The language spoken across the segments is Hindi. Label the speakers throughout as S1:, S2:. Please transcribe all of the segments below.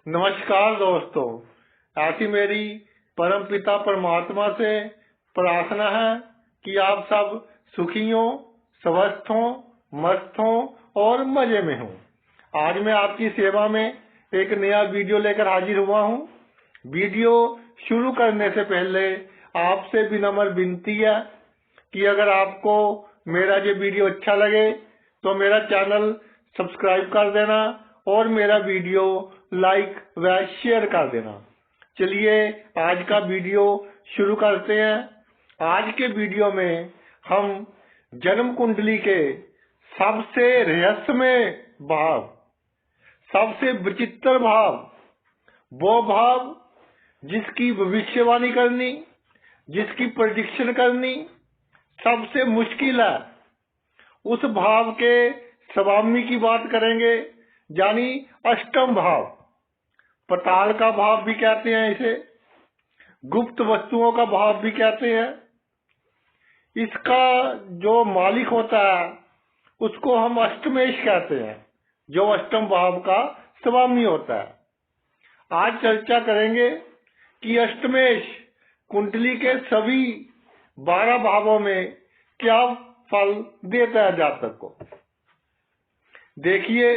S1: नमस्कार दोस्तों, ऐसी मेरी परमपिता परमात्मा से प्रार्थना है कि आप सब सुखी हो, स्वस्थ हो, मस्त हो और मजे में हो। आज मैं आपकी सेवा में एक नया वीडियो लेकर हाजिर हुआ हूँ। वीडियो शुरू करने से पहले आपसे विनम्र विनती है कि अगर आपको मेरा ये वीडियो अच्छा लगे तो मेरा चैनल सब्सक्राइब कर देना और मेरा वीडियो लाइक व शेयर कर देना। चलिए आज का वीडियो शुरू करते हैं। आज के वीडियो में हम जन्म कुंडली के सबसे रहस्यमय भाव, सबसे विचित्र भाव, वो भाव जिसकी भविष्यवाणी करनी, जिसकी प्रेडिक्शन करनी सबसे मुश्किल है, उस भाव के स्वामी की बात करेंगे, यानी अष्टम भाव। पताल का भाव भी कहते हैं इसे, गुप्त वस्तुओं का भाव भी कहते हैं। इसका जो मालिक होता है उसको हम अष्टमेश कहते हैं, जो अष्टम भाव का स्वामी होता है। आज चर्चा करेंगे कि अष्टमेश कुंडली के सभी 12 भावों में क्या फल देता है जातक को। देखिए,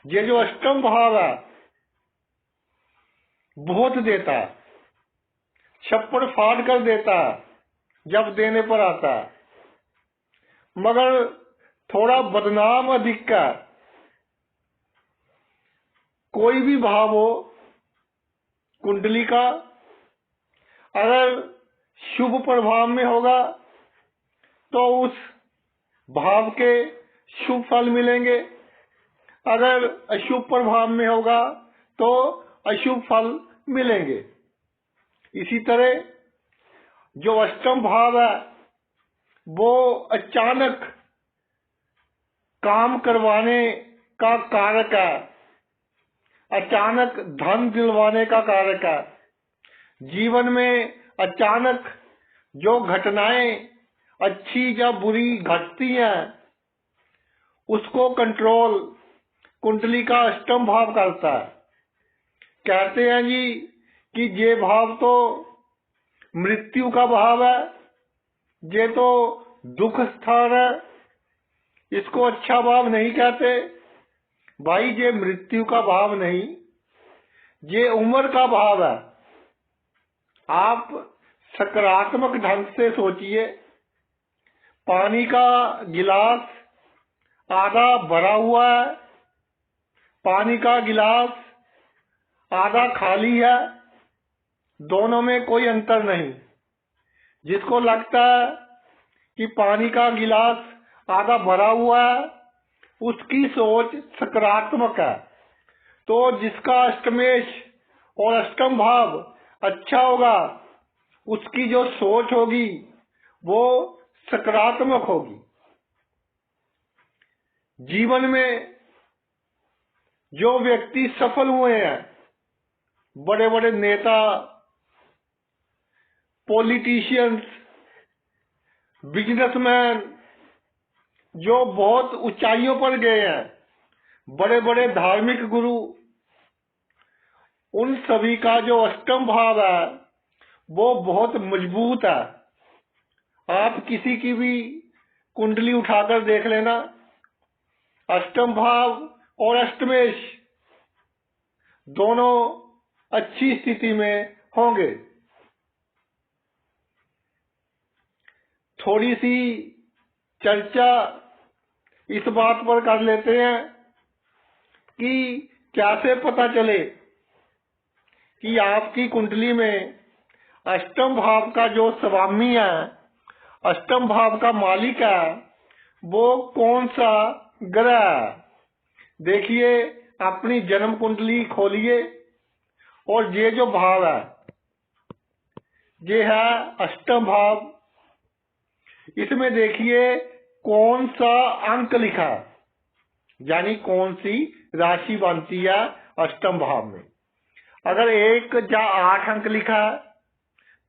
S1: ये जो अष्टम भाव है बहुत देता है, छप्पड़ फाड़ कर देता है जब देने पर आता है, मगर थोड़ा बदनाम अधिक का। कोई भी भाव हो कुंडली का, अगर शुभ प्रभाव में होगा तो उस भाव के शुभ फल मिलेंगे, अगर अशुभ प्रभाव में होगा तो अशुभ फल मिलेंगे। इसी तरह जो अष्टम भाव है वो अचानक काम करवाने का कारक है, अचानक धन दिलवाने का कारक है। जीवन में अचानक जो घटनाएं अच्छी या बुरी घटती हैं उसको कंट्रोल कुंडली का अष्टम भाव करता है। कहते हैं जी कि ये भाव तो मृत्यु का भाव है, ये तो दुख स्थान है, इसको अच्छा भाव नहीं कहते। भाई, ये मृत्यु का भाव नहीं, ये उम्र का भाव है। आप सकारात्मक ढंग से सोचिए, पानी का गिलास आधा भरा हुआ है, पानी का गिलास आधा खाली है, दोनों में कोई अंतर नहीं। जिसको लगता है कि पानी का गिलास आधा भरा हुआ है उसकी सोच सकारात्मक है। तो जिसका अष्टमेश और अष्टम भाव अच्छा होगा उसकी जो सोच होगी वो सकारात्मक होगी। जीवन में जो व्यक्ति सफल हुए हैं, बड़े बड़े नेता, पॉलिटिशियंस, बिजनेसमैन, जो बहुत ऊंचाइयों पर गए हैं, बड़े बड़े धार्मिक गुरु, उन सभी का जो अष्टम भाव है वो बहुत मजबूत है। आप किसी की भी कुंडली उठाकर देख लेना, अष्टम भाव और अष्टमेश दोनों अच्छी स्थिति में होंगे। थोड़ी सी चर्चा इस बात पर कर लेते हैं कि कैसे पता चले कि आपकी कुंडली में अष्टम भाव का जो स्वामी है, अष्टम भाव का मालिक है, वो कौन सा ग्रह है। देखिए, अपनी जन्म कुंडली खोलिए और ये जो भाव है ये है अष्टम भाव। इसमें देखिए कौन सा अंक लिखा है, यानी कौन सी राशि बनती है अष्टम भाव में। अगर 1 या 8 अंक लिखा है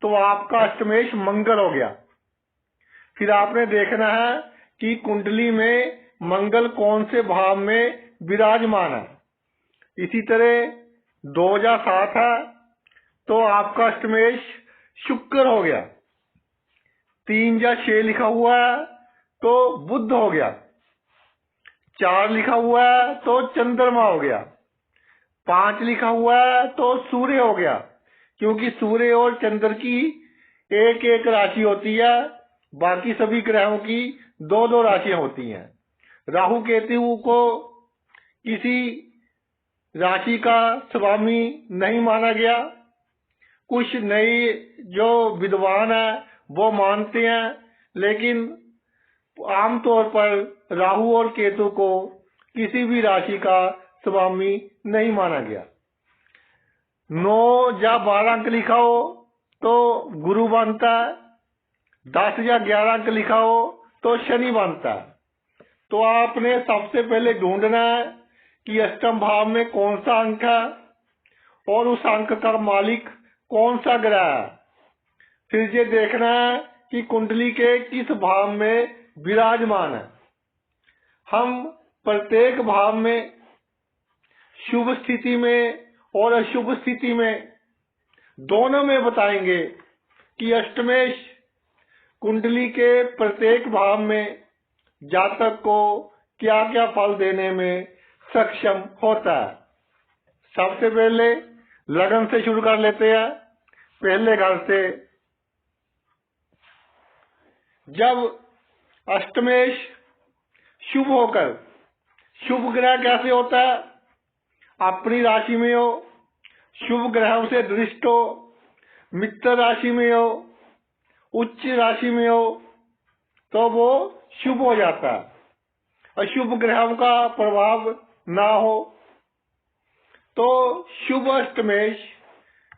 S1: तो आपका अष्टमेश मंगल हो गया। फिर आपने देखना है कि कुंडली में मंगल कौन से भाव में विराजमान है। इसी तरह 2007 है तो आपका अष्टमेश शुक्र हो गया। 3 या 6 लिखा हुआ है तो बुध हो गया। 4 लिखा हुआ है तो चंद्रमा हो गया। 5 लिखा हुआ है तो सूर्य हो गया, क्योंकि सूर्य और चंद्र की एक एक राशि होती है, बाकी सभी ग्रहों की 2-2 राशियां होती हैं। राहु केतु को किसी राशि का स्वामी नहीं माना गया। कुछ नए जो विद्वान है वो मानते हैं, लेकिन आमतौर पर राहु और केतु को किसी भी राशि का स्वामी नहीं माना गया। 9 या 12 अंक लिखा हो तो गुरु बनता है। 10 या 11 अंक लिखा हो तो शनि बनता है। तो आपने सबसे पहले ढूंढना है कि अष्टम भाव में कौन सा अंक है और उस अंक का मालिक कौन सा ग्रह है। फिर ये देखना है कि कुंडली के किस भाव में विराजमान है। हम प्रत्येक भाव में शुभ स्थिति में और अशुभ स्थिति में दोनों में बताएंगे कि अष्टमेश कुंडली के प्रत्येक भाव में जातक को क्या क्या फल देने में सक्षम होता है। सबसे पहले लगन से शुरू कर लेते हैं, पहले घर से। जब अष्टमेश शुभ होकर, शुभ ग्रह कैसे होता है, अपनी राशि में हो, शुभ ग्रहों से दृष्ट हो, मित्र राशि में हो, उच्च राशि में हो तो वो शुभ हो जाता है। अशुभ ग्रहों का प्रभाव ना हो तो शुभ अष्टमेश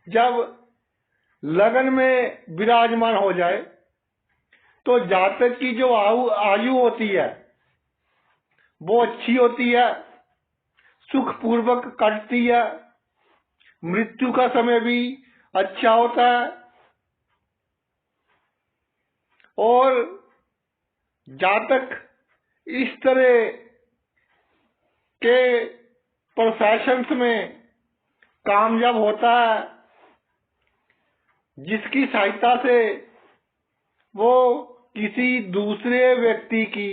S1: जब लगन में विराजमान हो जाए तो जातक की जो आयु होती है वो अच्छी होती है, सुखपूर्वक कटती है, मृत्यु का समय भी अच्छा होता है और जातक इस तरह के प्रोफेशंस में कामयाब होता है जिसकी सहायता से वो किसी दूसरे व्यक्ति की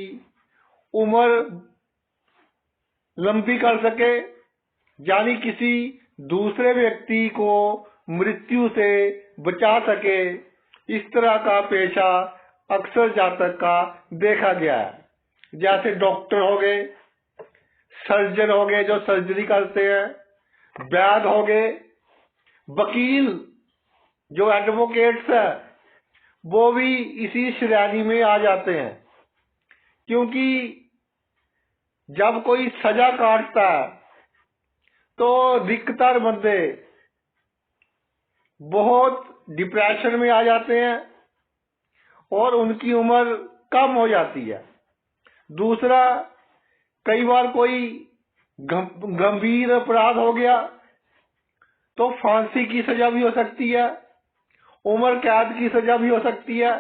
S1: उम्र लंबी कर सके, यानी किसी दूसरे व्यक्ति को मृत्यु से बचा सके। इस तरह का पेशा अक्सर जातक का देखा गया है। जैसे डॉक्टर हो गए, सर्जन हो गए जो सर्जरी करते हैं, वैद्य हो गए, वकील जो एडवोकेट्स है वो भी इसी श्रेणी में आ जाते हैं, क्योंकि जब कोई सजा काटता है तो अधिकतर बंदे बहुत डिप्रेशन में आ जाते हैं और उनकी उम्र कम हो जाती है। दूसरा, कई बार कोई गंभीर अपराध हो गया तो फांसी की सजा भी हो सकती है, उम्र कैद की सजा भी हो सकती है,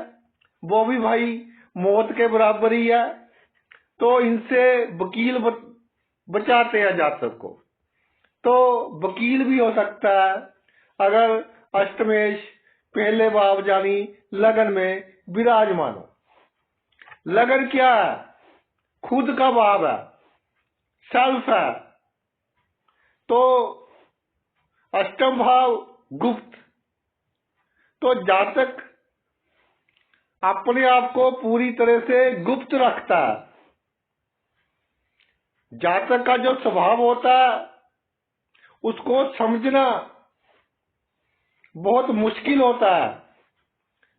S1: वो भी भाई मौत के बराबर ही है। तो इनसे वकील बचाते हैं जातक को। तो वकील भी हो सकता है अगर अष्टमेश पहले भाव यानी लगन में विराजमान हो। लगन क्या है? खुद का भाव है, सेल्फ है। तो अष्टम भाव गुप्त, तो जातक अपने आप को पूरी तरह से गुप्त रखता है। जातक का जो स्वभाव होता है उसको समझना बहुत मुश्किल होता है।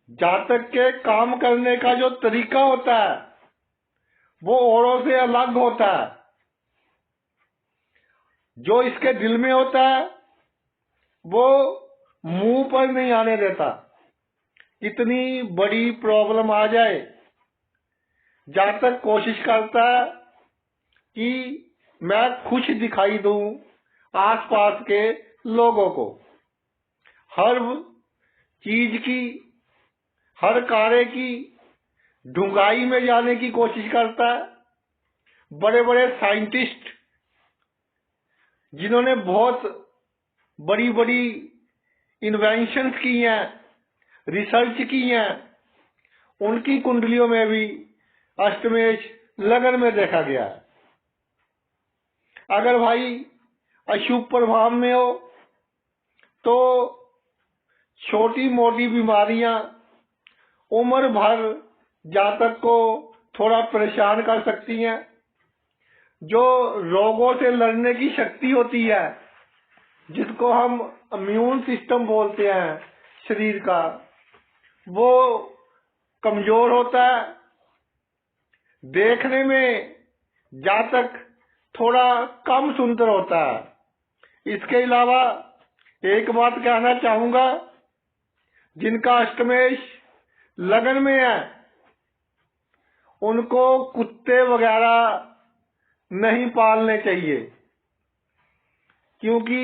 S1: जातक के काम करने का जो तरीका होता है वो औरों से अलग होता है। जो इसके दिल में होता है वो मुंह पर नहीं आने देता। इतनी बड़ी प्रॉब्लम आ जाए, जातक कोशिश करता है कि मैं खुश दिखाई दूं आसपास के लोगों को। हर चीज की, हर कार्य की ढूंढाई में जाने की कोशिश करता है। बड़े बड़े साइंटिस्ट जिन्होंने बहुत बड़ी बड़ी इन्वेंशंस की हैं, रिसर्च की हैं, उनकी कुंडलियों में भी अष्टमेश लगन में देखा गया है। अगर भाई अशुभ प्रभाव में हो तो छोटी मोटी बीमारियां उम्र भर जातक को थोड़ा परेशान कर सकती हैं। जो रोगों से लड़ने की शक्ति होती है, जिसको हम इम्यून सिस्टम बोलते हैं शरीर का, वो कमजोर होता है। देखने में जातक थोड़ा कम सुंदर होता है। इसके अलावा एक बात कहना चाहूंगा, जिनका अष्टमेश लगन में है उनको कुत्ते वगैरह नहीं पालने चाहिए, क्योंकि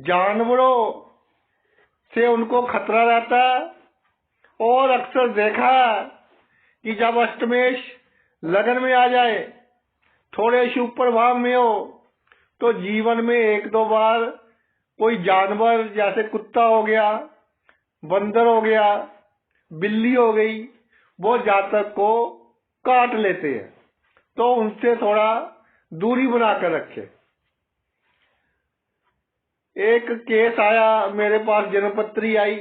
S1: जानवरों से उनको खतरा रहता है। और अक्सर देखा है कि जब अष्टमेश लगन में आ जाए, थोड़े शुभ प्रभाव में हो, तो जीवन में एक दो बार कोई जानवर जैसे कुत्ता हो गया, बंदर हो गया, बिल्ली हो गई, वो जातक को काट लेते हैं। तो उनसे थोड़ा दूरी बनाकर रखे। एक केस आया मेरे पास, जन्मपत्री आई,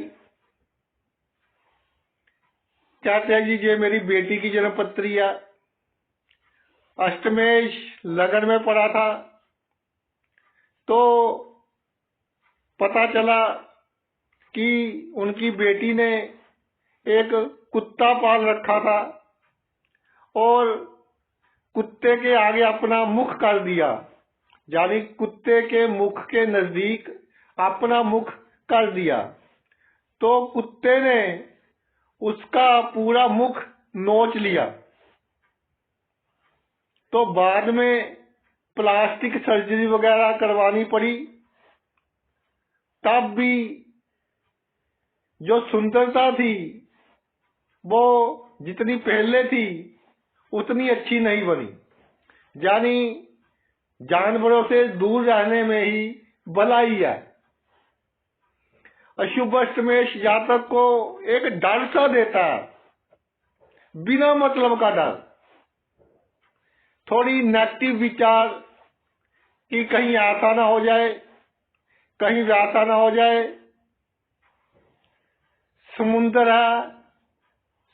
S1: कहते हैं जी ये मेरी बेटी की जन्मपत्री है, अष्टमेश लगन में पड़ा था। तो पता चला कि उनकी बेटी ने एक कुत्ता पाल रखा था और कुत्ते के आगे अपना मुख कर दिया, यानी कुत्ते के मुख के नजदीक अपना मुख कर दिया। तो कुत्ते ने उसका पूरा मुख नोच लिया। तो बाद में प्लास्टिक सर्जरी वगैरह करवानी पड़ी। तब भी जो सुंदरता थी वो जितनी पहले थी उतनी अच्छी नहीं बनी। यानी जानवरों से दूर रहने में ही भलाई है। अशुभ अष्टमेश जातक को एक डर सा देता है, बिना मतलब का डर, थोड़ी नेगेटिव विचार कि कहीं ऐसा ना हो जाए, कहीं वैसा ना हो जाए। समुद्र है,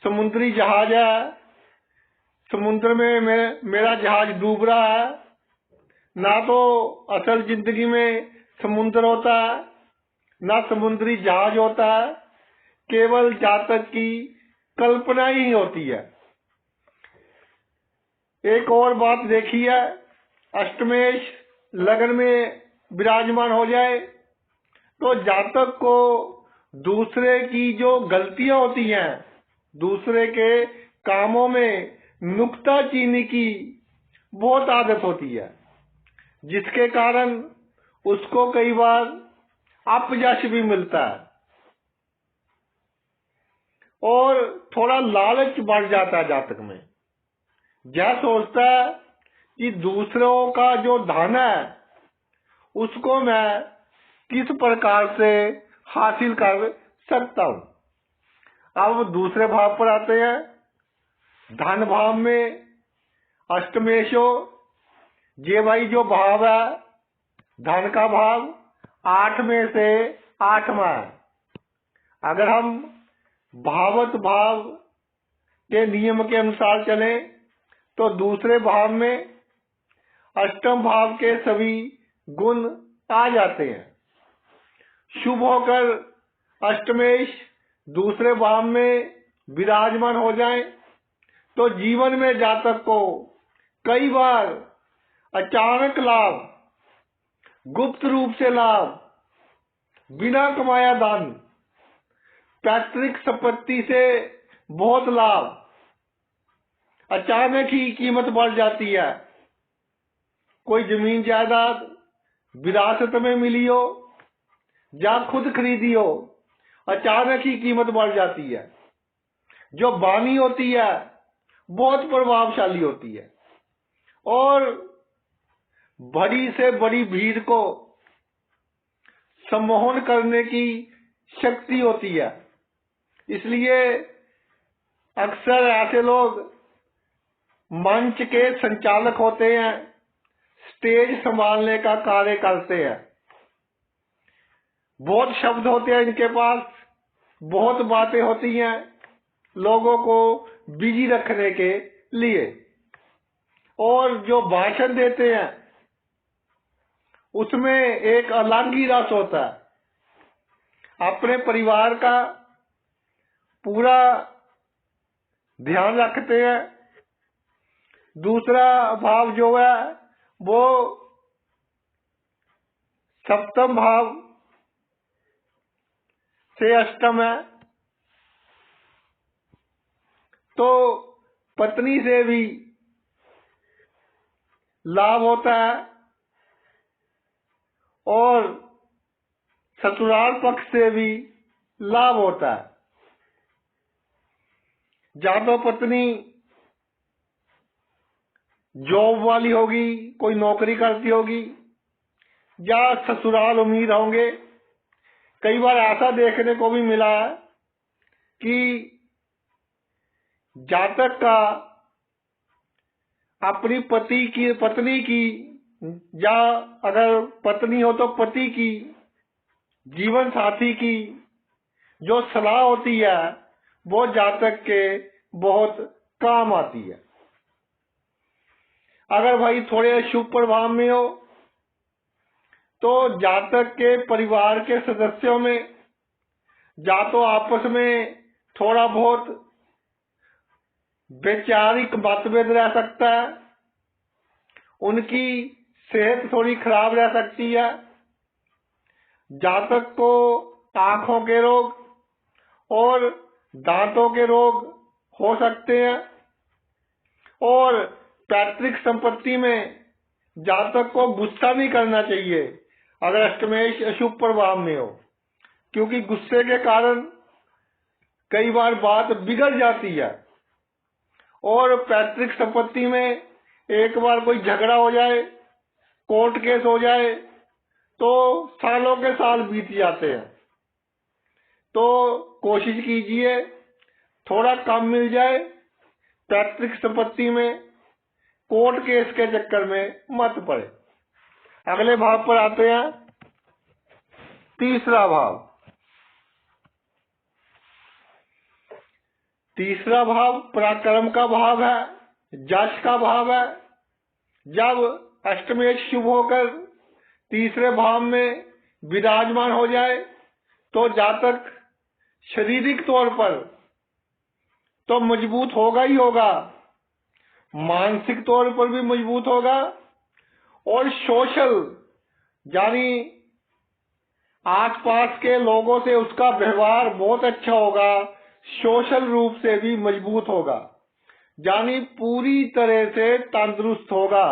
S1: समुद्री जहाज है, समुद्र में मेरा जहाज डूब रहा है। ना तो असल जिंदगी में समुद्र होता है, ना समुद्री जहाज होता है, केवल जातक की कल्पना ही होती है। एक और बात देखी है, अष्टमेश लगन में विराजमान हो जाए तो जातक को दूसरे की जो गलतियां होती हैं, दूसरे के कामों में नुक्ताचीनी की बहुत आदत होती है, जिसके कारण उसको कई बार अपयश भी मिलता है और थोड़ा लालच बढ़ जाता है जातक में। यह सोचता है कि दूसरों का जो धन है उसको मैं किस प्रकार से हासिल कर सकता हूं। अब दूसरे भाव पर आते हैं। धन भाव में अष्टमेशो, ये भाई जो भाव है धन का भाव 8 में से 8वां है। अगर हम भावत भाव के नियम के अनुसार चलें तो दूसरे भाव में अष्टम भाव के सभी गुण आ जाते हैं। शुभ होकर अष्टमेश दूसरे भाव में विराजमान हो जाए तो जीवन में जातक को कई बार अचानक लाभ, गुप्त रूप से लाभ, बिना कमाया दान, पैतृक संपत्ति से बहुत लाभ, अचानक ही कीमत बढ़ जाती है। कोई जमीन जायदाद विरासत में मिली हो या खुद खरीदी हो, अचानक ही कीमत बढ़ जाती है। जो वाणी होती है बहुत प्रभावशाली होती है और बड़ी से बड़ी भीड़ को सम्मोहन करने की शक्ति होती है। इसलिए अक्सर ऐसे लोग मंच के संचालक होते हैं, स्टेज संभालने का कार्य करते हैं। बहुत शब्द होते हैं इनके पास, बहुत बातें होती हैं लोगों को बिजी रखने के लिए। और जो भाषण देते हैं उसमें एक अलग ही रस होता है। अपने परिवार का पूरा ध्यान रखते हैं। दूसरा भाव जो है वो सप्तम भाव से अष्टम है, तो पत्नी से भी लाभ होता है और ससुराल पक्ष से भी लाभ होता है। या तो पत्नी जॉब वाली होगी, कोई नौकरी करती होगी, या ससुराल अमीर होंगे। कई बार ऐसा देखने को भी मिला है कि जातक का अपनी पत्नी की या अगर पत्नी हो तो पति की, जीवन साथी की जो सलाह होती है वो जातक के बहुत काम आती है। अगर भाई थोड़े शुभ प्रभाव में हो तो जातक के परिवार के सदस्यों में या तो आपस में थोड़ा बहुत वैचारिक मतभेद रह सकता है, उनकी सेहत थोड़ी खराब रह सकती है, जातक को आंखों के रोग और दांतों के रोग हो सकते हैं। और पैतृक संपत्ति में जातक को गुस्सा नहीं करना चाहिए अगर अष्टमेश अशुभ प्रभाव में हो, क्योंकि गुस्से के कारण कई बार बात बिगड़ जाती है। और पैतृक संपत्ति में एक बार कोई झगड़ा हो जाए, कोर्ट केस हो जाए तो सालों के साल बीत जाते हैं। तो कोशिश कीजिए थोड़ा कम मिल जाए, पैतृक संपत्ति में कोर्ट केस के चक्कर में मत पड़े। अगले भाव पर आते हैं, तीसरा भाव। तीसरा भाव पराक्रम का भाव है, यश का भाव है। जब अष्टमेश शुभ होकर तीसरे भाव में विराजमान हो जाए तो जातक शारीरिक तौर पर तो मजबूत होगा ही होगा, मानसिक तौर पर भी मजबूत होगा और सोशल यानी आसपास के लोगों से उसका व्यवहार बहुत अच्छा होगा, सोशल रूप से भी मजबूत होगा, यानी पूरी तरह से तंदुरुस्त होगा।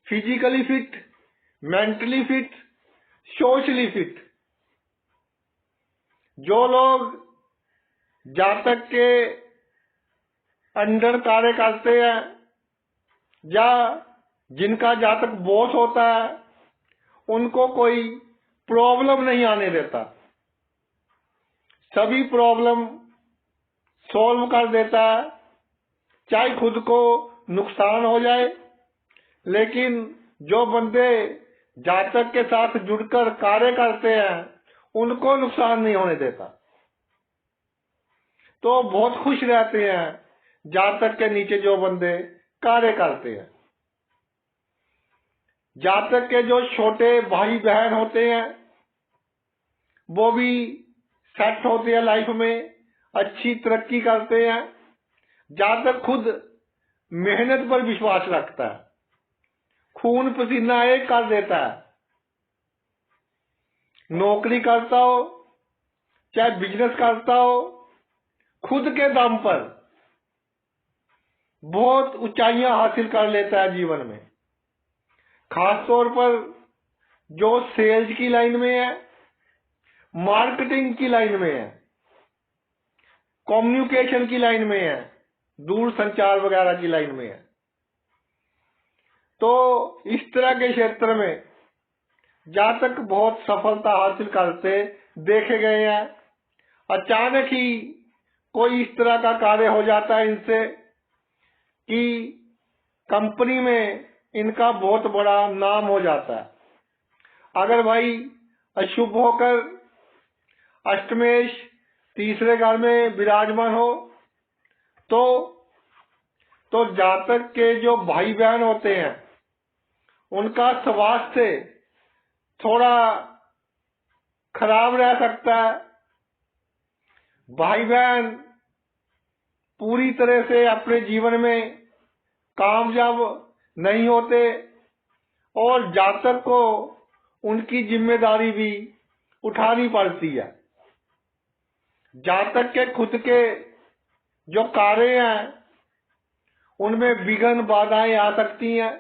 S1: Physically fit, mentally fit, socially fit. जो लोग जातक के अंडर कार्य करते हैं या जिनका जातक बॉस होता है, उनको कोई प्रॉब्लम नहीं आने देता, सभी प्रॉब्लम सॉल्व कर देता है, चाहे खुद को नुकसान हो जाए। लेकिन जो बंदे जातक के साथ जुड़कर कार्य करते हैं उनको नुकसान नहीं होने देता, तो बहुत खुश रहते हैं जातक के नीचे जो बंदे कार्य करते हैं। जातक के जो छोटे भाई बहन होते हैं वो भी सेट होते हैं लाइफ में, अच्छी तरक्की करते हैं। जातक खुद मेहनत पर विश्वास रखता है, खून पसीना एक कर देता है। नौकरी करता हो चाहे बिजनेस करता हो, खुद के दम पर बहुत ऊंचाइयां हासिल कर लेता है जीवन में। खास तौर पर जो सेल्स की लाइन में है, मार्केटिंग की लाइन में है, कम्युनिकेशन की लाइन में है, दूर संचार वगैरह की लाइन में है, तो इस तरह के क्षेत्र में जातक बहुत सफलता हासिल करते देखे गए हैं। अचानक ही कोई इस तरह का कार्य हो जाता है इनसे कि कंपनी में इनका बहुत बड़ा नाम हो जाता है। अगर भाई अशुभ होकर अष्टमेश तीसरे घर में विराजमान हो तो जातक के जो भाई बहन होते हैं उनका स्वास्थ्य थोड़ा खराब रह सकता है। भाई बहन पूरी तरह से अपने जीवन में कामयाब नहीं होते और जातक को उनकी जिम्मेदारी भी उठानी पड़ती है। जातक के खुद के जो कार्य हैं उनमें विघ्न बाधाएं आ सकती हैं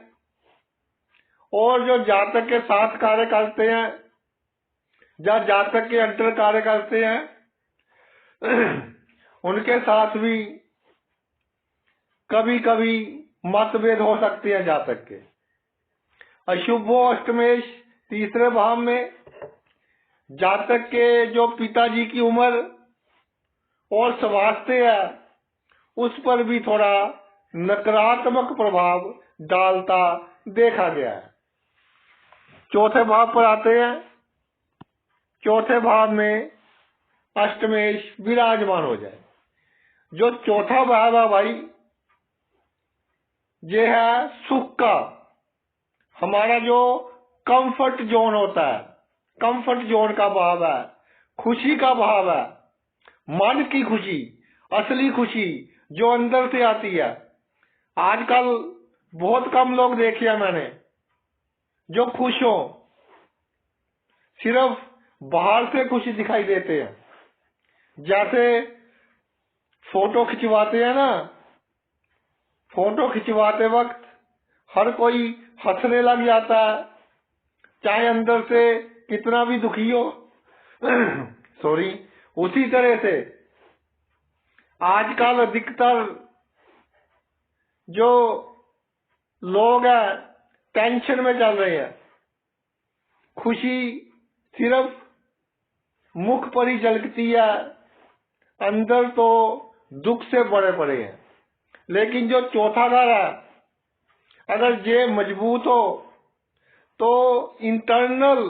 S1: और जो जातक के साथ कार्य करते हैं या जातक के अंतर कार्य करते हैं उनके साथ भी कभी कभी मतभेद हो सकते हैं जातक के। अशुभो अष्टमेश तीसरे भाव में जातक के जो पिताजी की उम्र और स्वास्थ्य है उस पर भी थोड़ा नकारात्मक प्रभाव डालता देखा गया है। चौथे भाव पर आते हैं। चौथे भाव में अष्टमेश विराजमान हो जाए। जो चौथा भाव है भाई ये है सुख का, हमारा जो कंफर्ट जोन होता है, कंफर्ट जोन का भाव है, खुशी का भाव है, मन की खुशी, असली खुशी जो अंदर से आती है। आजकल बहुत कम लोग देखे हैं मैंने जो खुश हो, सिर्फ बाहर से खुशी दिखाई देते हैं। जैसे फोटो खिंचवाते हैं ना, फोटो खिंचवाते वक्त हर कोई हंसने लग जाता है चाहे अंदर से कितना भी दुखी हो सॉरी। उसी तरह से आजकल अधिकतर जो लोग हैं टेंशन में चल रहे हैं। खुशी सिर्फ मुख पर ही झलकती है, अंदर तो दुख से भरे पड़े हैं। लेकिन जो चौथा घर है अगर ये मजबूत हो तो इंटरनल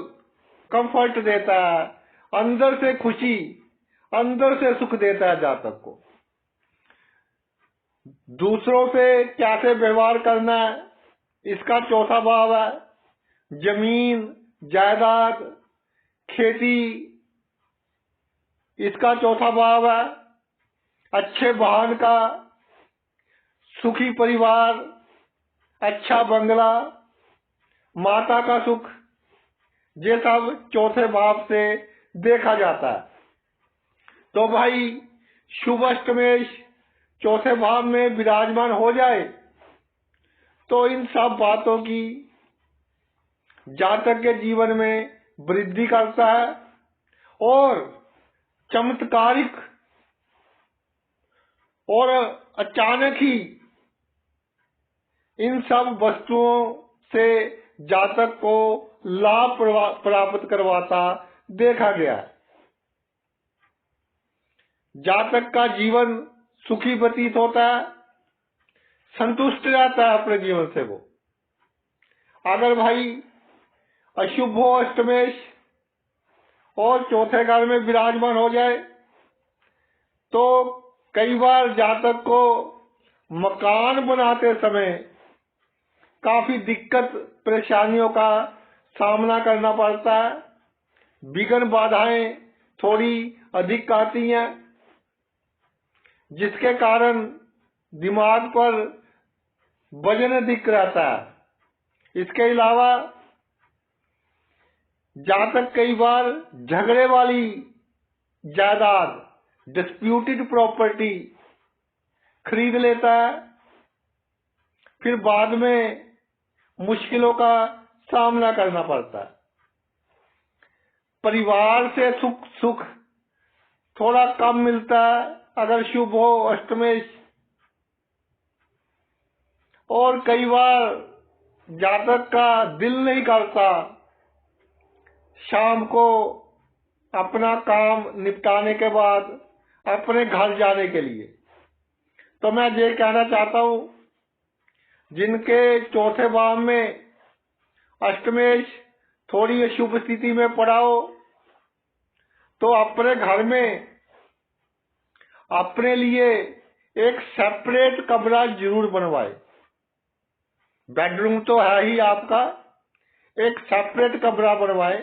S1: कंफर्ट देता है, अंदर से खुशी, अंदर से सुख देता है जातक को। दूसरों से कैसे व्यवहार करना है इसका चौथा भाव है। जमीन जायदाद खेती इसका चौथा भाव है। अच्छे वाहन का, सुखी परिवार, अच्छा बंगला, माता का सुख, ये सब चौथे भाव से देखा जाता है। तो भाई शुभ अष्टमेश चौथे भाव में विराजमान हो जाए तो इन सब बातों की जातक के जीवन में वृद्धि करता है और चमत्कारिक और अचानक ही इन सब वस्तुओं से जातक को लाभ प्राप्त करवाता देखा गया। जातक का जीवन सुखी व्यतीत होता है, संतुष्ट रहता है अपने जीवन से। वो अगर भाई अशुभ हो अष्टमेश और चौथे घर में विराजमान हो जाए तो कई बार जातक को मकान बनाते समय काफी दिक्कत परेशानियों का सामना करना पड़ता है। विघ्न बाधाएं थोड़ी अधिक आती हैं जिसके कारण दिमाग पर वजन अधिक रहता है। इसके अलावा जातक कई बार झगड़े वाली जायदाद, डिस्प्यूटेड प्रॉपर्टी खरीद लेता है, फिर बाद में मुश्किलों का सामना करना पड़ता है। परिवार से सुख थोड़ा कम मिलता है अगर शुभ हो अष्टमेश। और कई बार जातक का दिल नहीं करता शाम को अपना काम निपटाने के बाद अपने घर जाने के लिए। तो मैं ये कहना चाहता हूं, जिनके चौथे भाव में अष्टमेश थोड़ी अशुभ स्थिति में पड़ा हो, तो अपने घर में अपने लिए एक सेपरेट कमरा जरूर बनवाए। बेडरूम तो है ही आपका, एक सेपरेट कमरा बनवाए,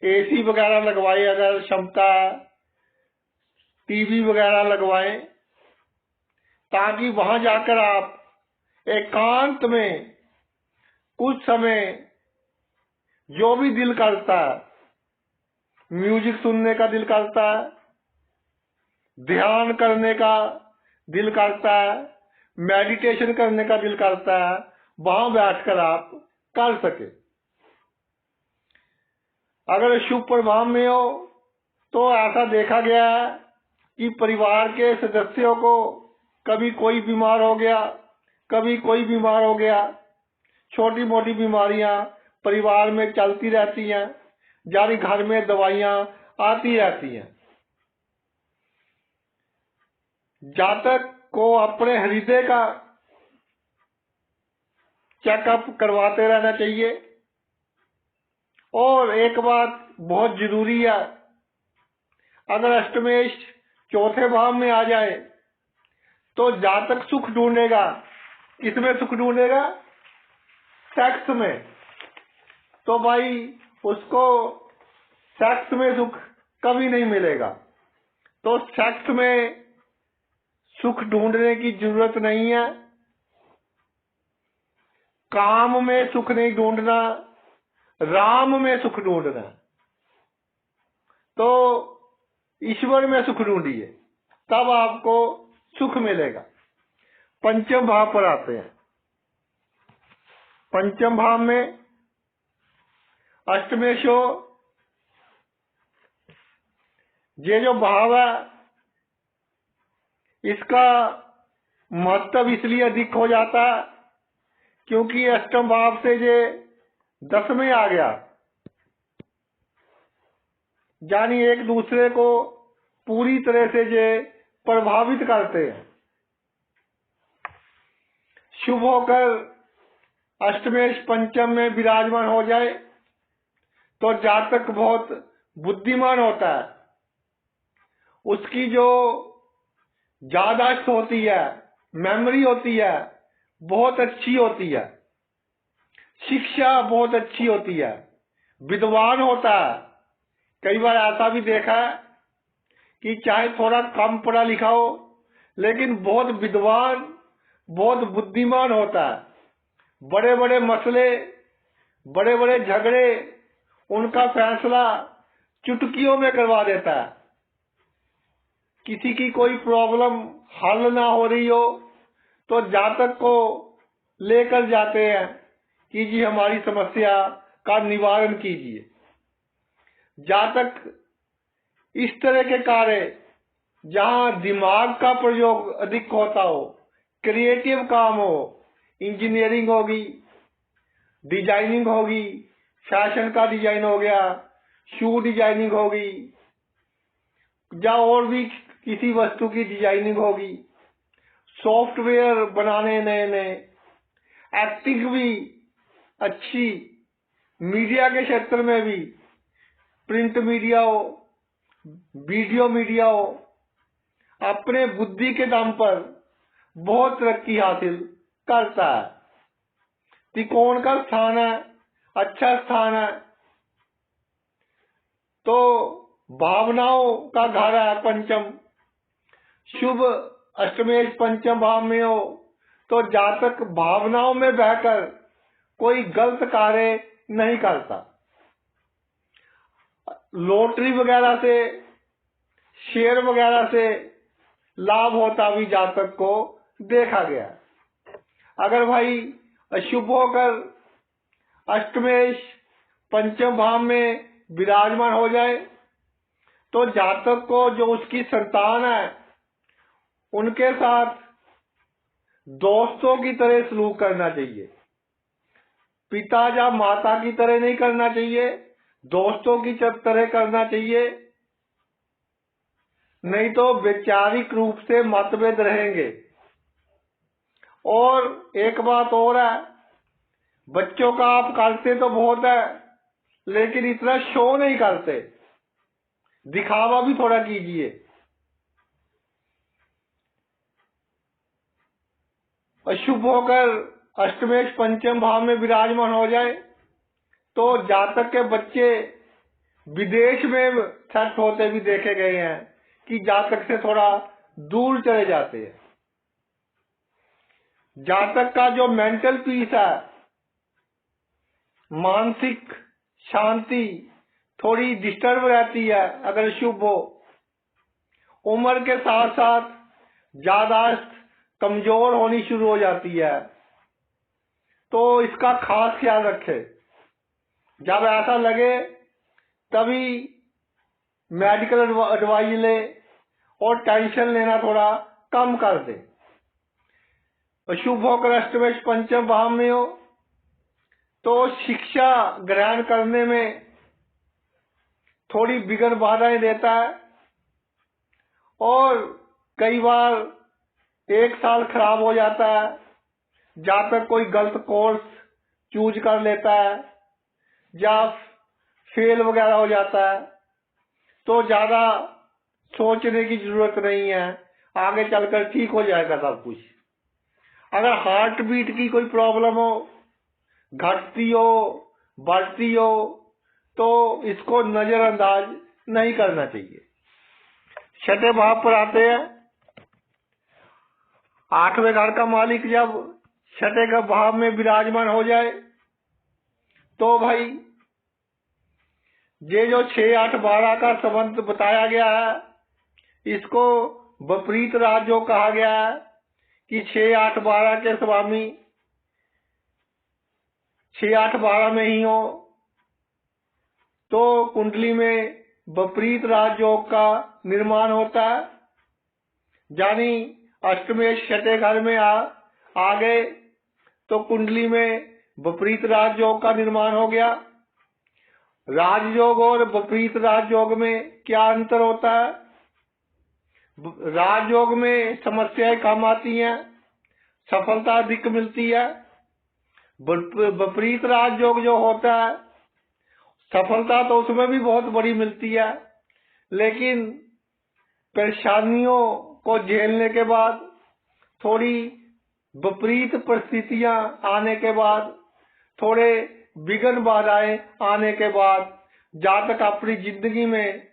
S1: एसी वगैरह लगवाए, अगर क्षमता टीवी वगैरह लगवाए, ताकि वहां जाकर आप एकांत में कुछ समय जो भी दिल करता है, म्यूजिक सुनने का दिल करता है, ध्यान करने का दिल करता है, मेडिटेशन करने का दिल करता है, वहां बैठकर आप कर सके। अगर शुभ प्रभाव में हो तो ऐसा देखा गया है कि परिवार के सदस्यों को कभी कोई बीमार हो गया, कभी कोई बीमार हो गया, छोटी मोटी बीमारियां परिवार में चलती रहती हैं, जारी घर में दवाइयां आती रहती हैं। जातक को अपने हृदय का चेकअप करवाते रहना चाहिए। और एक बात बहुत जरूरी है, अगर अष्टमेश चौथे भाव में आ जाए तो जातक सुख ढूंढेगा। किसमें सुख ढूंढेगा? सेक्स में। तो भाई उसको सेक्स में सुख कभी नहीं मिलेगा। तो सेक्स में सुख ढूंढने की जरूरत नहीं है, काम में सुख नहीं ढूंढना, राम में सुख ढूंढना। तो ईश्वर में सुख ढूंढिए, तब आपको सुख मिलेगा। पंचम भाव पर आते हैं। पंचम भाव में अष्टमेशो, ये जो भाव है इसका महत्व इसलिए अधिक हो जाता है क्योंकि अष्टम भाव से ये 10 में आ गया, यानी एक दूसरे को पूरी तरह से ये प्रभावित करते हैं। शुभ होकर अष्टमेश पंचम में विराजमान हो जाए तो जातक बहुत बुद्धिमान होता है। उसकी जो याददाश्त होती है, मेमोरी होती है, बहुत अच्छी होती है, शिक्षा बहुत अच्छी होती है, विद्वान होता है। कई बार ऐसा भी देखा है कि चाहे थोड़ा कम पढ़ा लिखा हो लेकिन बहुत विद्वान, बहुत बुद्धिमान होता है। बड़े बड़े मसले, बड़े बड़े झगड़े, उनका फैसला चुटकियों में करवा देता है। किसी की कोई प्रॉब्लम हल ना हो रही हो तो जातक को लेकर जाते हैं कि जी हमारी समस्या का निवारण कीजिए। जातक इस तरह के कार्य जहां दिमाग का प्रयोग अधिक होता हो, क्रिएटिव काम हो, इंजीनियरिंग होगी, डिजाइनिंग होगी, फैशन का डिजाइन हो गया, शू डिजाइनिंग होगी, या और भी किसी वस्तु की डिजाइनिंग होगी, सॉफ्टवेयर बनाने नए नए, एक्टिंग भी अच्छी, मीडिया के क्षेत्र में भी, प्रिंट मीडिया हो, वीडियो मीडिया हो, अपने बुद्धि के दम पर बहुत तरक्की हासिल करता है। त्रिकोण का स्थान है, अच्छा स्थान है, तो भावनाओं का घर है पंचम। शुभ अष्टमेश पंचम भाव में हो तो जातक भावनाओं में बहकर कोई गलत कार्य नहीं करता। लॉटरी वगैरह से, शेयर वगैरह से लाभ होता भी जातक को देखा गया। अगर भाई अशुभ होकर अष्टमेश पंचम भाव में विराजमान हो जाए तो जातक को जो उसकी संतान है उनके साथ दोस्तों की तरह सलूक करना चाहिए। पिता या माता की तरह नहीं करना चाहिए, दोस्तों की तरह करना चाहिए, नहीं तो वैचारिक रूप से मतभेद रहेंगे। और एक बात और है, बच्चों का आप करते तो बहुत है, लेकिन इतना शो नहीं करते, दिखावा भी थोड़ा कीजिए। अशुभ होकर अष्टमेश पंचम भाव में विराजमान हो जाए तो जातक के बच्चे विदेश में सेट होते भी देखे गए हैं कि जातक से थोड़ा दूर चले जाते हैं। जातक का जो मेंटल पीस है, मानसिक शांति थोड़ी डिस्टर्ब रहती है अगर शुभ हो। उम्र के साथ साथ याददाश्त कमजोर होनी शुरू हो जाती है, तो इसका खास ख्याल रखें। जब ऐसा लगे तभी मेडिकल एडवाइस ले और टेंशन लेना थोड़ा कम कर दे। अशुभ होकर अष्टमेश पंचम भाव में हो तो शिक्षा ग्रहण करने में थोड़ी विघ्न बाधाएं देता है और कई बार एक साल खराब हो जाता है, जहाँ तक कोई गलत कोर्स चूज कर लेता है या फेल वगैरह हो जाता है, तो ज्यादा सोचने की जरूरत नहीं है, आगे चलकर ठीक हो जाएगा सब कुछ। अगर हार्ट बीट की कोई प्रॉब्लम हो, घटती हो बढ़ती हो, तो इसको नजरअंदाज नहीं करना चाहिए। छठे भाव पर आते हैं। आठवें घर का मालिक जब छठे का भाव में विराजमान हो जाए तो भाई ये जो 6, 8, 12 का संबंध बताया गया है, इसको विपरीत राजयोग कहा गया है कि 6, 8, 12 के स्वामी 6, 8, 12 में ही हो तो कुंडली में विपरीत राजयोग का निर्माण होता है। यानी अष्टमेश छठे घर में आ गए तो कुंडली में विपरीत राजयोग का निर्माण हो गया। राजयोग और विपरीत राजयोग में क्या अंतर होता है? राजयोग में समस्याएं कम आती हैं, सफलता अधिक मिलती है। विपरीत राजयोग जो होता है, सफलता तो उसमें भी बहुत बड़ी मिलती है, लेकिन परेशानियों को झेलने के बाद, थोड़ी विपरीत परिस्थितियां आने के बाद, थोड़े विघ्न बाधाएं आने के बाद जातक अपनी जिंदगी में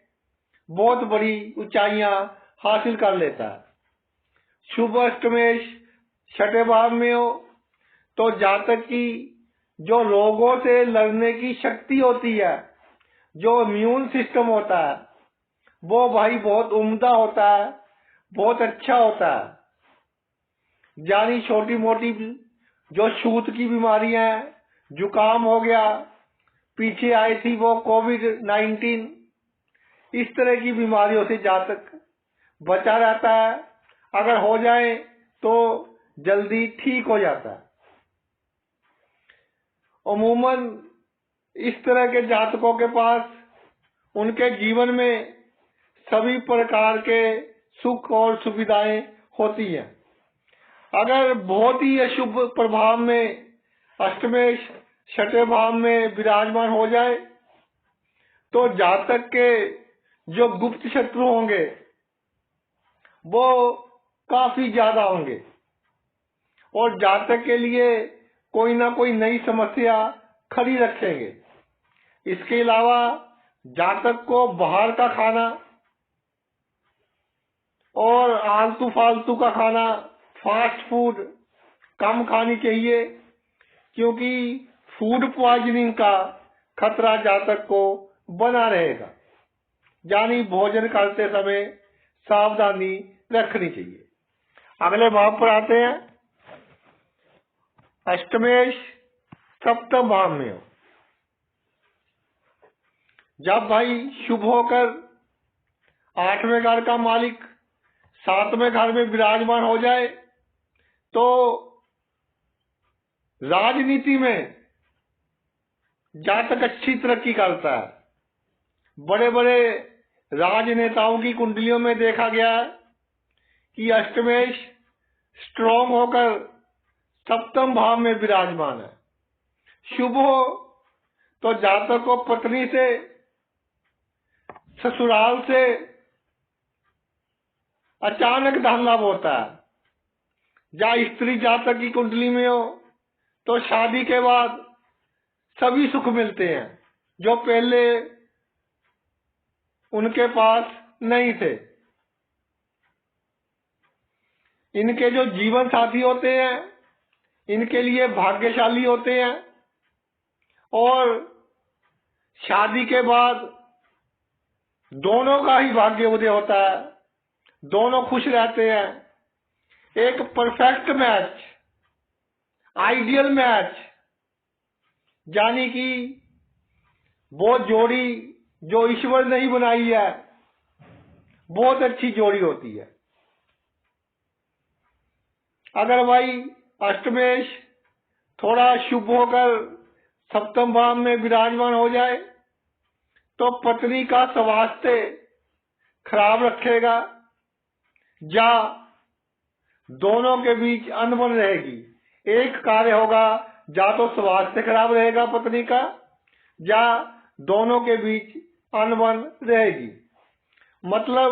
S1: बहुत बड़ी ऊंचाइयां हासिल कर लेता है। शुभ अष्टमेश छठे भाव में हो तो जातक की जो रोगों से लड़ने की शक्ति होती है, जो इम्यून सिस्टम होता है, वो भाई बहुत उम्दा होता है, बहुत अच्छा होता है। यानी छोटी मोटी जो छूत की बीमारियां हैं, जुकाम हो गया, पीछे आई थी वो कोविड-19, इस तरह की बीमारियों से जातक बचा रहता है। अगर हो जाए तो जल्दी ठीक हो जाता है। अमूमन इस तरह के जातकों के पास उनके जीवन में सभी प्रकार के सुख और सुविधाएं होती हैं। अगर बहुत ही अशुभ प्रभाव में अष्टमेश छठे भाव में विराजमान हो जाए तो जातक के जो गुप्त शत्रु होंगे वो काफी ज्यादा होंगे और जातक के लिए कोई ना कोई नई समस्या खड़ी रखेंगे। इसके अलावा जातक को बाहर का खाना और आलतू फालतू का खाना, फास्ट फूड कम खानी चाहिए, क्योंकि फूड पॉइजनिंग का खतरा जातक को बना रहेगा। यानी भोजन करते समय सावधानी रखनी चाहिए। अगले भाव पर आते हैं। अष्टमेश सप्तम भाव में हो जब भाई शुभ होकर आठवें घर का मालिक सातवें घर में विराजमान हो जाए तो राजनीति में जातक अच्छी तरक्की करता है। बड़े बड़े राजनेताओं की कुंडलियों में देखा गया है कि अष्टमेश स्ट्रॉन्ग होकर सप्तम भाव में विराजमान है। शुभ हो तो जातक को पत्नी से, ससुराल से अचानक धन लाभ होता है। या स्त्री जातक की कुंडली में हो तो शादी के बाद सभी सुख मिलते हैं जो पहले उनके पास नहीं थे। इनके जो जीवन साथी होते हैं इनके लिए भाग्यशाली होते हैं और शादी के बाद दोनों का ही भाग्य उदय होता है, दोनों खुश रहते हैं। एक परफेक्ट मैच, आइडियल मैच, यानी कि वो जोड़ी जो ईश्वर ने ही बनाई है, बहुत अच्छी जोड़ी होती है। अगर भाई अष्टमेश थोड़ा शुभ होकर सप्तम भाव में विराजमान हो जाए तो पत्नी का स्वास्थ्य खराब रखेगा या दोनों के बीच अनबन रहेगी। एक कार्य होगा, या तो स्वास्थ्य खराब रहेगा पत्नी का या दोनों के बीच अनबन रहेगी। मतलब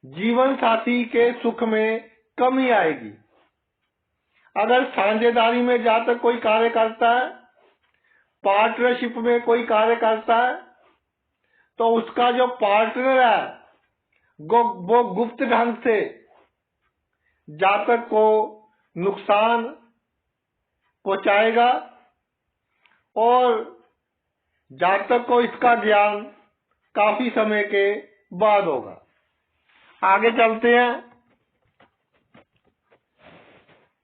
S1: जीवन साथी के सुख में कमी आएगी। अगर साझेदारी में जाकर कोई कार्य करता है, पार्टनरशिप में कोई कार्य करता है, तो उसका जो पार्टनर है वो गुप्त ढंग से जातक को नुकसान पहुंचाएगा और जातक को इसका ज्ञान काफी समय के बाद होगा। आगे चलते हैं।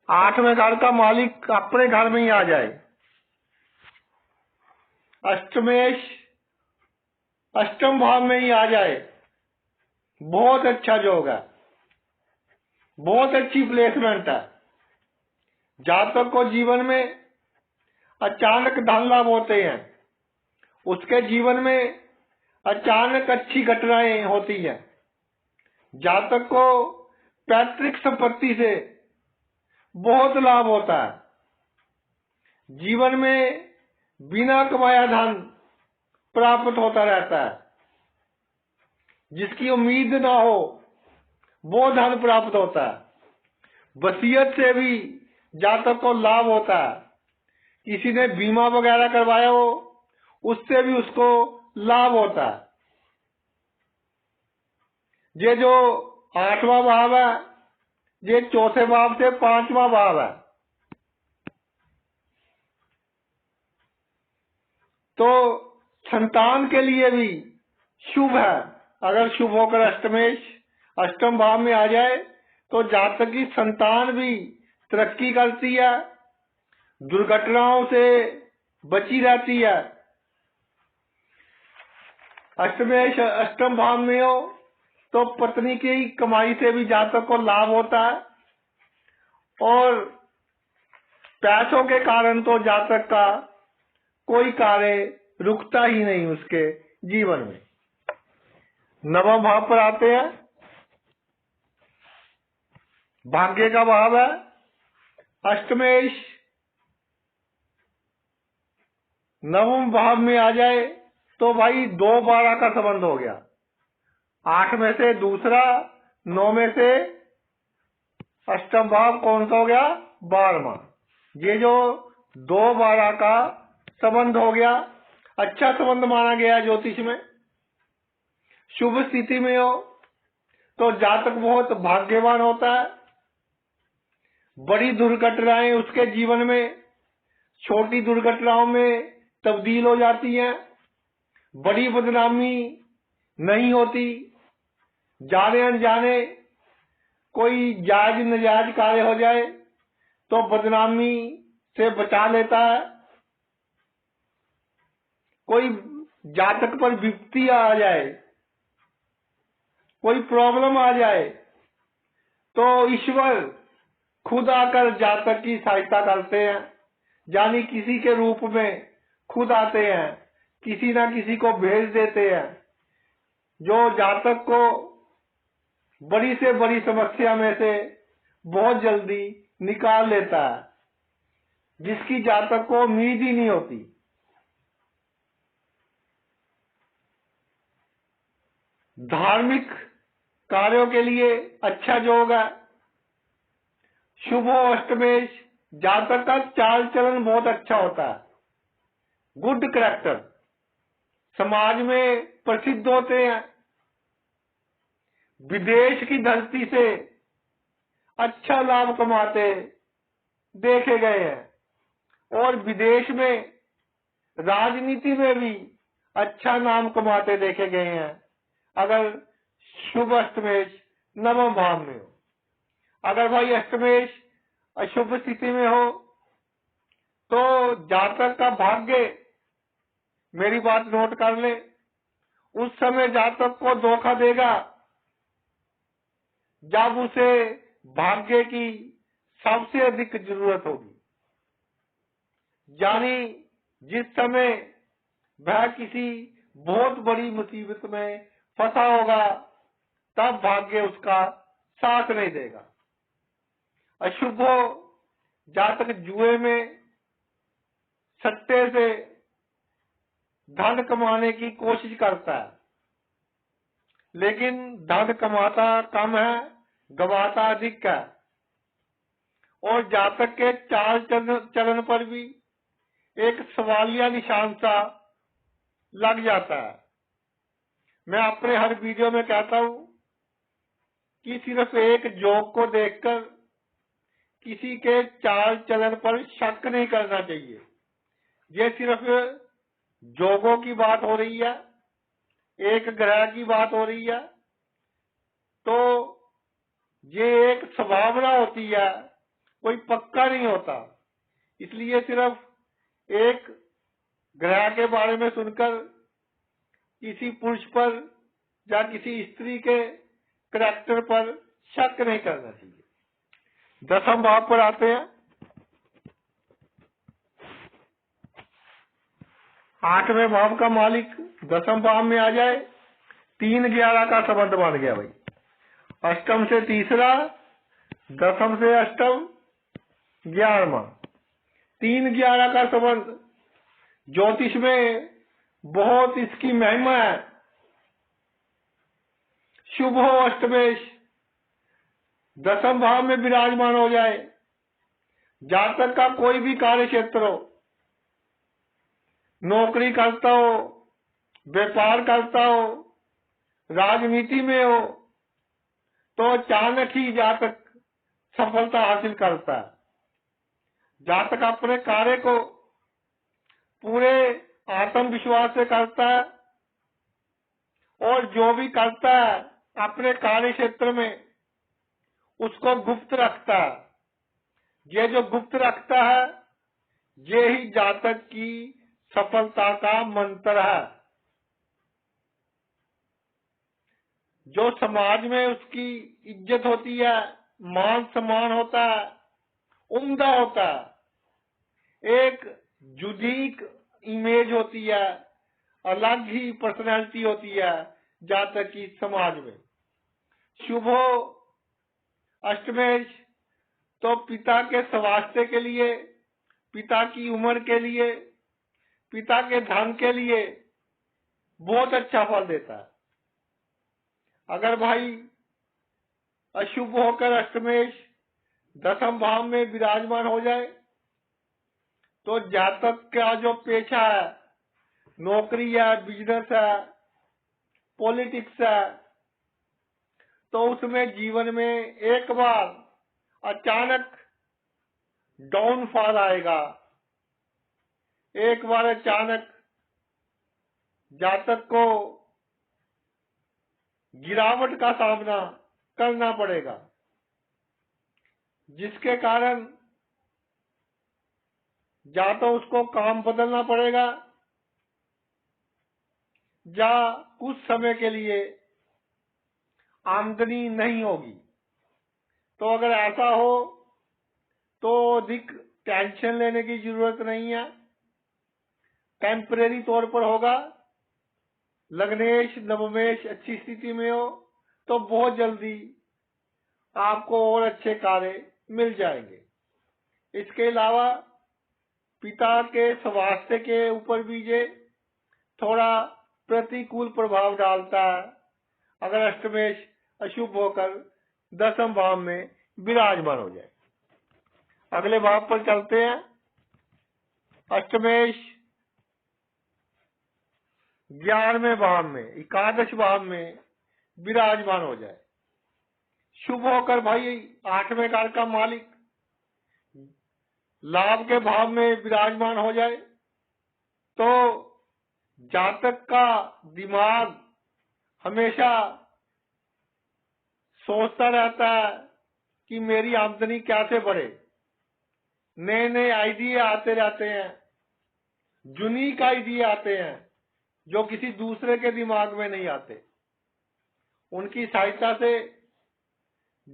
S1: 8वें घर का मालिक अपने घर में ही आ जाए। अष्टमेश अष्टम भाव में ही आ जाए, बहुत अच्छा योग है, बहुत अच्छी प्लेसमेंट है। जातक को जीवन में अचानक धन लाभ होते हैं, उसके जीवन में अचानक अच्छी घटनाएं होती हैं। जातक को पैतृक संपत्ति से बहुत लाभ होता है। जीवन में बिना कमाया धन प्राप्त होता रहता है। जिसकी उम्मीद ना हो वो धन प्राप्त होता है। वसीयत से भी जातक को लाभ होता है। किसी ने बीमा वगैरह करवाया हो उससे भी उसको लाभ होता है। ये जो 8वां भाव है ये चौथे भाव से 5वां भाव है। तो संतान के लिए भी शुभ है। अगर शुभ होकर अष्टमेश अष्टम भाव में आ जाए तो जातक की संतान भी तरक्की करती है, दुर्घटनाओं से बची रहती है। अष्टमेश अष्टम भाव में हो तो पत्नी की कमाई से भी जातक को लाभ होता है और पैसों के कारण तो जातक का कोई कार्य रुकता ही नहीं उसके जीवन में। 9वां भाव पर आते हैं। भाग्य का भाव है। अष्टमेश 9वें भाव में आ जाए तो भाई 2-12 का संबंध हो गया। 8 में से दूसरा, 9 में से अष्टम भाव कौन सा हो गया? 12वां। ये जो 2-12 का संबंध हो गया, अच्छा संबंध माना गया ज्योतिष में। शुभ स्थिति में हो तो जातक बहुत भाग्यवान होता है। बड़ी दुर्घटनाएं उसके जीवन में छोटी दुर्घटनाओं में तब्दील हो जाती हैं। बड़ी बदनामी नहीं होती। जाने अनजाने कोई जायज नजायज कार्य हो जाए तो बदनामी से बचा लेता है। कोई जातक पर विपत्ति आ जाए, कोई प्रॉब्लम आ जाए तो ईश्वर खुद आकर जातक की सहायता करते हैं। यानी किसी के रूप में खुद आते हैं, किसी ना किसी को भेज देते हैं, जो जातक को बड़ी से बड़ी समस्या में से बहुत जल्दी निकाल लेता है, जिसकी जातक को उम्मीद ही नहीं होती। धार्मिक कार्यों के लिए अच्छा योग है। शुभ अष्टमेश जातक का चाल चलन बहुत अच्छा होता है, गुड कैरेक्टर, समाज में प्रसिद्ध होते हैं, विदेश की धरती से अच्छा लाभ कमाते देखे गए हैं और विदेश में राजनीति में भी अच्छा नाम कमाते देखे गए हैं अगर शुभ अष्टमेश नवम भाव में हो। अगर भाई अष्टमेश अशुभ स्थिति में हो तो जातक का भाग्य, मेरी बात नोट कर ले, उस समय जातक को धोखा देगा जब उसे भाग्य की सबसे अधिक जरूरत होगी। यानी जिस समय वह किसी बहुत बड़ी मुसीबत में फंसा होगा तब भाग्य उसका साथ नहीं देगा। अशुभ जातक जुए में, सट्टे से धन कमाने की कोशिश करता है, लेकिन धन कमाता कम है, गवाता अधिक है और जातक के चाल चलन पर भी एक सवालिया निशान सा लग जाता है। मैं अपने हर वीडियो में कहता हूं कि सिर्फ एक जोक को देखकर किसी के चाल चलन पर शक नहीं करना चाहिए। ये सिर्फ जोगों की बात हो रही है, एक ग्रह की बात हो रही है, तो ये एक संभावना होती है, कोई पक्का नहीं होता। इसलिए सिर्फ एक ग्रह के बारे में सुनकर किसी पुरुष पर या किसी स्त्री के करैक्टर पर शक नहीं करना चाहिए। दसम भाव पर आते हैं। 8वें भाव का मालिक दसम भाव में आ जाए, 3-11 का संबंध बन गया भाई। अष्टम से तीसरा, दसम से अष्टम, 11वां, 3-11 का संबंध ज्योतिष में बहुत इसकी महिमा है। शुभ हो अष्टमेश दसम भाव में विराजमान हो जाए, जातक का कोई भी कार्य क्षेत्र हो, नौकरी करता हो, व्यापार करता हो, राजनीति में हो, तो अचानक ही जातक सफलता हासिल करता है। जातक अपने कार्य को पूरे आत्मविश्वास से करता है और जो भी करता है अपने कार्य क्षेत्र में उसको गुप्त रखता है। ये जो गुप्त रखता है ये ही जातक की सफलता का मंत्र है। जो समाज में उसकी इज्जत होती है, मान सम्मान होता है, उम्दा होता है, एक यूनिक इमेज होती है, अलग ही पर्सनैलिटी होती है जातक की समाज में। शुभ हो अष्टमेश तो पिता के स्वास्थ्य के लिए, पिता की उम्र के लिए, पिता के धन के लिए बहुत अच्छा फल देता है। अगर भाई अशुभ होकर अष्टमेश दसम भाव में विराजमान हो जाए तो जातक का जो पेशा है, नौकरी है, बिजनेस है, पॉलिटिक्स है, तो उसमें जीवन में एक बार अचानक डाउनफॉल आएगा। एक बार अचानक जातक को गिरावट का सामना करना पड़ेगा, जिसके कारण या तो उसको काम बदलना पड़ेगा या कुछ समय के लिए आमदनी नहीं होगी। तो अगर ऐसा हो तो अधिक टेंशन लेने की जरूरत नहीं है। टेम्परेरी तौर पर होगा, लग्नेश नवमेश अच्छी स्थिति में हो तो बहुत जल्दी आपको और अच्छे कार्य मिल जाएंगे। इसके अलावा पिता के स्वास्थ्य के ऊपर भी ये थोड़ा प्रतिकूल प्रभाव डालता है अगर अष्टमेश अशुभ होकर दसम भाव में विराजमान हो जाए। अगले भाव पर चलते हैं। अष्टमेश 11वें भाव में, एकादश भाव में विराजमान हो जाए, शुभ होकर भाई 8वें घर का मालिक लाभ के भाव में विराजमान हो जाए तो जातक का दिमाग हमेशा सोचता रहता है कि मेरी आमदनी कैसे बढ़े। नए नए आइडिया आते रहते हैं, यूनिक आइडिया आते हैं जो किसी दूसरे के दिमाग में नहीं आते। उनकी सहायता से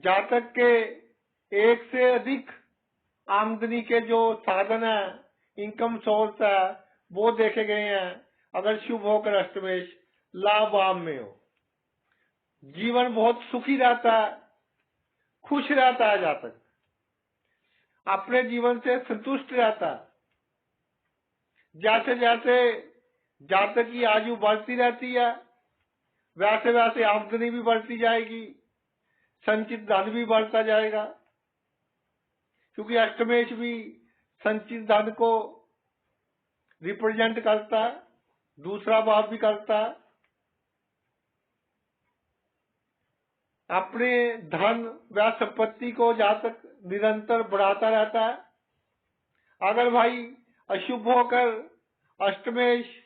S1: जातक के एक से अधिक आमदनी के जो साधन है, इनकम सोर्स है, वो देखे गए हैं अगर शुभ होकर अष्टमेश लाभ भाव में हो। जीवन बहुत सुखी रहता है, खुश रहता है, जातक अपने जीवन से संतुष्ट रहता है। जैसे जैसे जातक की आयु बढ़ती रहती है वैसे वैसे आमदनी भी बढ़ती जाएगी, संचित धन भी बढ़ता जाएगा, क्योंकि अष्टमेश भी संचित धन को रिप्रेजेंट करता है, दूसरा भाव भी करता है। अपने धन व संपत्ति को जातक निरंतर बढ़ाता रहता है। अगर भाई अशुभ होकर अष्टमेश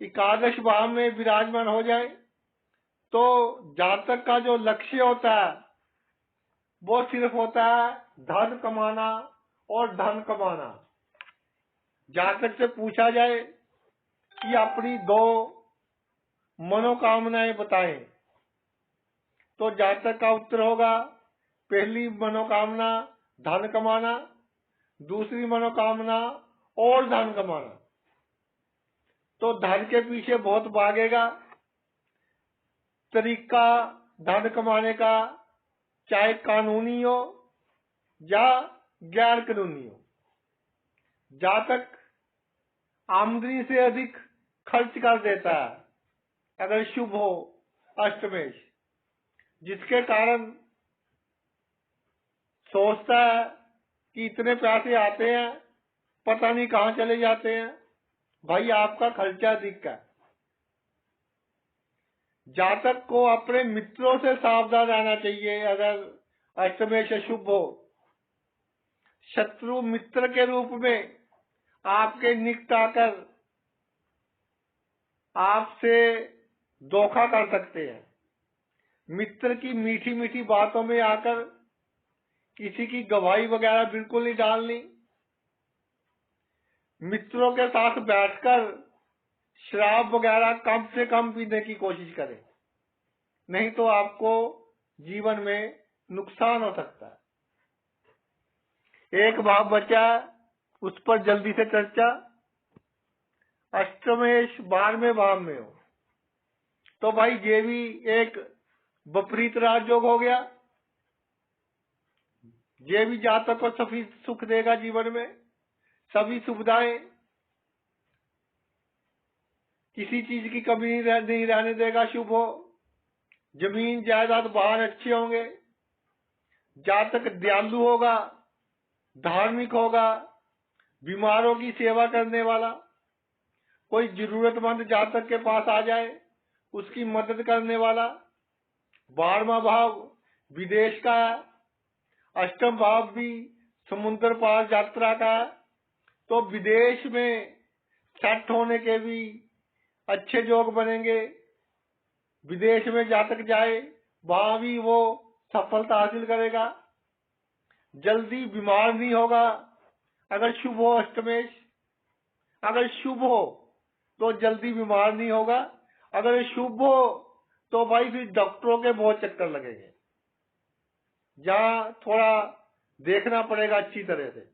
S1: एकादश भाव में विराजमान हो जाए तो जातक का जो लक्ष्य होता है वो सिर्फ होता है धन कमाना और धन कमाना। जातक से पूछा जाए कि अपनी 2 मनोकामनाएं बताएं तो जातक का उत्तर होगा, पहली मनोकामना धन कमाना, दूसरी मनोकामना और धन कमाना। तो धन के पीछे बहुत भागेगा। तरीका धन कमाने का चाहे कानूनी हो या गैर कानूनी हो, जातक आमदनी से अधिक खर्च कर देता है अगर शुभ हो अष्टमेश, जिसके कारण सोचता है कि इतने पैसे आते हैं पता नहीं कहां चले जाते हैं। भाई आपका खर्चा अधिक है। जातक को अपने मित्रों से सावधान रहना चाहिए अगर अष्टमेश अशुभ हो। शत्रु मित्र के रूप में आपके निकट आकर आपसे धोखा कर सकते हैं। मित्र की मीठी मीठी बातों में आकर किसी की गवाही वगैरह बिल्कुल नहीं डालनी। मित्रों के साथ बैठकर शराब वगैरह कम से कम पीने की कोशिश करें, नहीं तो आपको जीवन में नुकसान हो सकता है। एक भाव बचा, उस पर जल्दी से चर्चा। अष्टमेश 12वें भाव में हो तो भाई ये भी एक विपरीत राजयोग हो गया। ये भी जातक को सभी सुख देगा, जीवन में सभी सुविधाएं, किसी चीज की कमी नहीं रहने देगा। शुभ हो, जमीन जायदाद वाहन अच्छे होंगे, जातक दयालु होगा, धार्मिक होगा, बीमारों की सेवा करने वाला, कोई जरूरतमंद जातक के पास आ जाए उसकी मदद करने वाला। 12वां भाव विदेश का है, अष्टम भाव भी समुद्र पार यात्रा का है, तो विदेश में सेट होने के भी अच्छे योग बनेंगे। विदेश में जातक जाए वहां भी वो सफलता हासिल करेगा। जल्दी बीमार नहीं होगा अगर शुभ हो अष्टमेश। अगर शुभ हो तो जल्दी बीमार नहीं होगा, अगर शुभ हो तो भाई फिर डॉक्टरों के बहुत चक्कर लगेंगे, जहां थोड़ा देखना पड़ेगा अच्छी तरह से।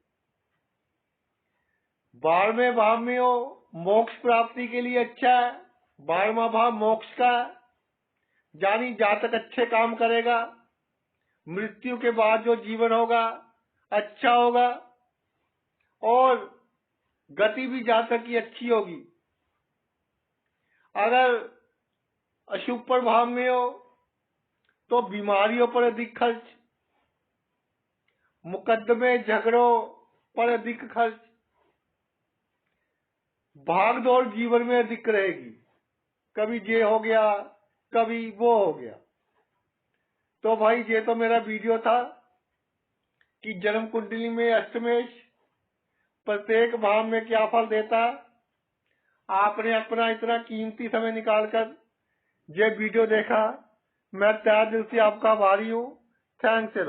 S1: 12वें भाव में हो मोक्ष प्राप्ति के लिए अच्छा है। 12वां भाव मोक्ष का है, यानी जातक अच्छे काम करेगा, मृत्यु के बाद जो जीवन होगा अच्छा होगा और गति भी जातक की अच्छी होगी। अगर अशुभ प्रभाव में हो तो बीमारियों पर अधिक खर्च, मुकदमे झगड़ों पर अधिक खर्च, भाग दौड़ जीवन में अधिक रहेगी, कभी ये हो गया कभी वो हो गया। तो भाई ये तो मेरा वीडियो था कि जन्म कुंडली में अष्टमेश प्रत्येक भाव में क्या फल देता है। आपने अपना इतना कीमती समय निकालकर ये वीडियो देखा, मैं तहे दिल से आपका आभारी हूँ। थैंक्स।